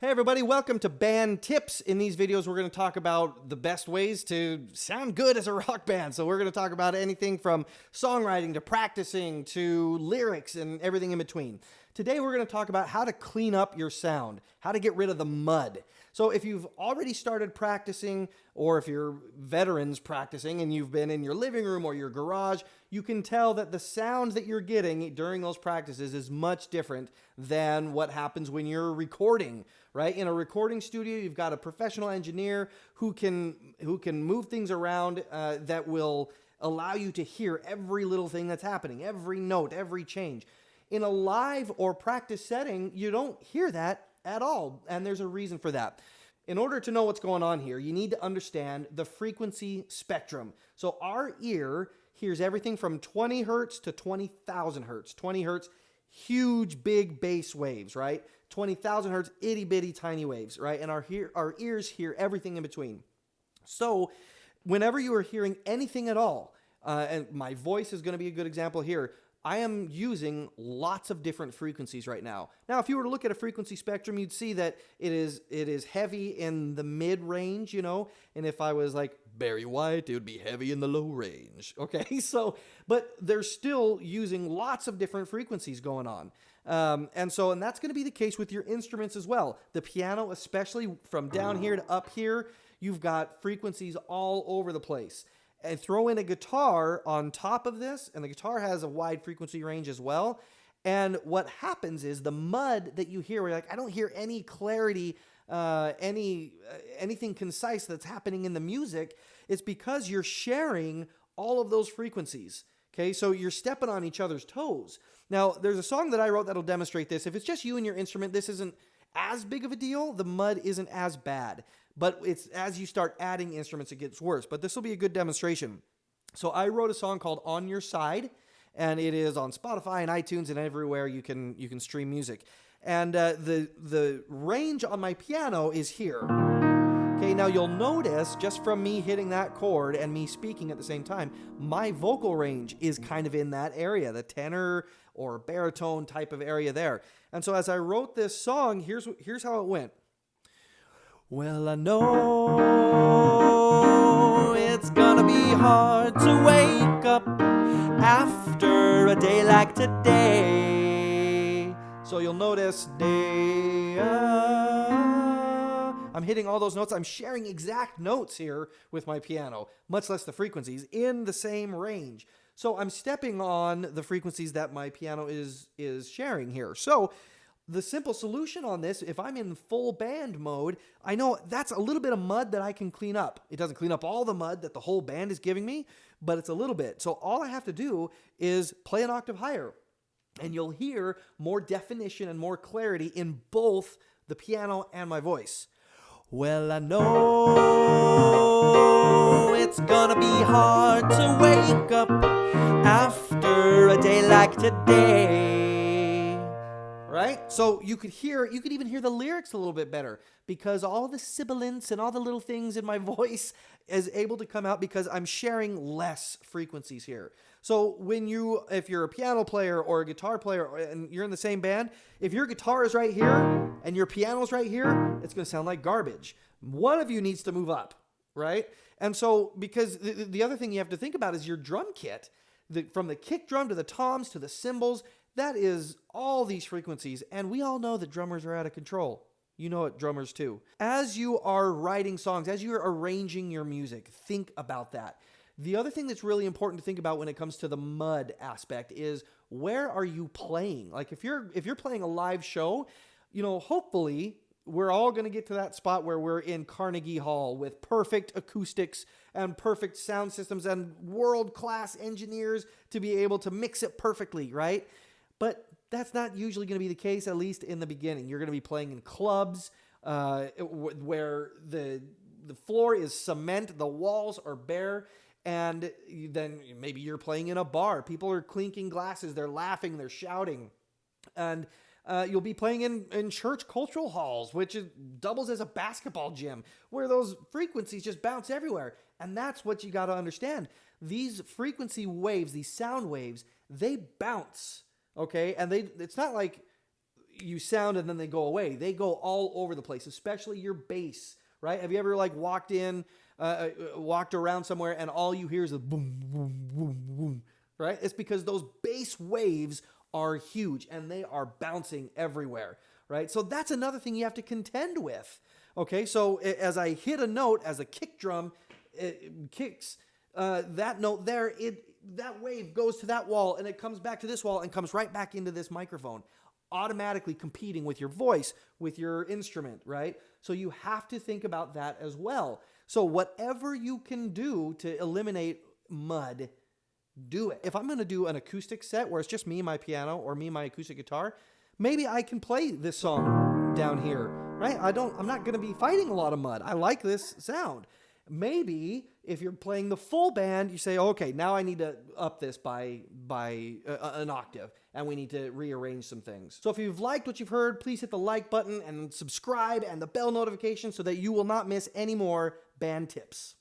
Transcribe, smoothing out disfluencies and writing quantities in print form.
Hey everybody, welcome to Band Tips. In these videos, we're going to talk about the best ways to sound good as a rock band. So we're going to talk about anything from songwriting to practicing to lyrics and everything in between. Today, we're going to talk about how to clean up your sound, how to get rid of the mud. So if you've already started practicing, or if you're veterans practicing and you've been in your living room or your garage, you can tell that the sound that you're getting during those practices is much different than what happens when you're recording, right? In a recording studio, you've got a professional engineer who can move things around that will allow you to hear every little thing that's happening, every note, every change. In a live or practice setting, you don't hear that at all, and there's a reason for that. In order to know what's going on here, you need to understand the frequency spectrum. So our ear hears everything from 20 hertz to 20,000 hertz. 20 hertz, huge, big bass waves, right? 20,000 hertz, itty bitty tiny waves, right? And our ears hear everything in between. So whenever you are hearing anything at all, and my voice is going to be a good example here, I am using lots of different frequencies right now. Now, if you were to look at a frequency spectrum, you'd see that it is heavy in the mid-range, you know, and if I was like Barry White, it would be heavy in the low range, okay? So, but they're still using lots of different frequencies going on. And that's going to be the case with your instruments as well. The piano, especially from down here to up here, you've got frequencies all over the place. And throw in a guitar on top of this, and the guitar has a wide frequency range as well. And what happens is the mud that you hear, where you're like, I don't hear any clarity, anything concise that's happening in the music. It's because you're sharing all of those frequencies. Okay, so you're stepping on each other's toes. Now, there's a song that I wrote that'll demonstrate this. If it's just you and your instrument, this isn't as big of a deal. The mud isn't as bad. But it's as you start adding instruments, it gets worse. But this will be a good demonstration. So I wrote a song called On Your Side, and it is on Spotify and iTunes and everywhere you can stream music. And the range on my piano is here. Okay, now you'll notice just from me hitting that chord and me speaking at the same time, my vocal range is kind of in that area, the tenor or baritone type of area there. And so as I wrote this song, here's how it went. Well, I know it's gonna be hard to wake up after a day like today. So you'll notice I'm hitting all those notes. I'm sharing exact notes here with my piano, much less the frequencies, in the same range. So I'm stepping on the frequencies that my piano is sharing here. So the simple solution on this, if I'm in full band mode, I know that's a little bit of mud that I can clean up. It doesn't clean up all the mud that the whole band is giving me, but it's a little bit. So all I have to do is play an octave higher, and you'll hear more definition and more clarity in both the piano and my voice. Well, I know it's gonna be hard to wake up after a day like today. Right? So you could even hear the lyrics a little bit better because all the sibilants and all the little things in my voice is able to come out because I'm sharing less frequencies here. So if you're a piano player or a guitar player and you're in the same band, if your guitar is right here and your piano's right here, it's going to sound like garbage. One of you needs to move up, right? And so because the other thing you have to think about is your drum kit, from the kick drum to the toms to the cymbals. That is all these frequencies, and we all know that drummers are out of control. You know it, drummers too. As you are writing songs, as you're arranging your music, think about that. The other thing that's really important to think about when it comes to the mud aspect is where are you playing? Like if you're playing a live show, you know, hopefully we're all going to get to that spot where we're in Carnegie Hall with perfect acoustics and perfect sound systems and world-class engineers to be able to mix it perfectly, right? But that's not usually going to be the case, at least in the beginning. You're going to be playing in clubs where the floor is cement, the walls are bare, and then maybe you're playing in a bar. People are clinking glasses, they're laughing, they're shouting. And you'll be playing in church cultural halls, which doubles as a basketball gym, where those frequencies just bounce everywhere. And that's what you got to understand. These frequency waves, these sound waves, they bounce. Okay, and it's not like you sound and then they go away. They go all over the place, especially your bass, right? Have you ever like walked around somewhere and all you hear is a boom, boom, boom, boom, right? It's because those bass waves are huge and they are bouncing everywhere, right? So that's another thing you have to contend with. Okay, so as I hit a note, as a kick drum kicks that note there, that wave goes to that wall and it comes back to this wall and comes right back into this microphone, automatically competing with your voice, with your instrument, right? So you have to think about that as well. So whatever you can do to eliminate mud, do it. If I'm going to do an acoustic set where it's just me and my piano or me and my acoustic guitar, maybe I can play this song down here, right? I'm not going to be fighting a lot of mud. I like this sound. Maybe if you're playing the full band, you say, okay, now I need to up this by an octave, and we need to rearrange some things. So if you've liked what you've heard, please hit the like button and subscribe and the bell notification so that you will not miss any more band tips.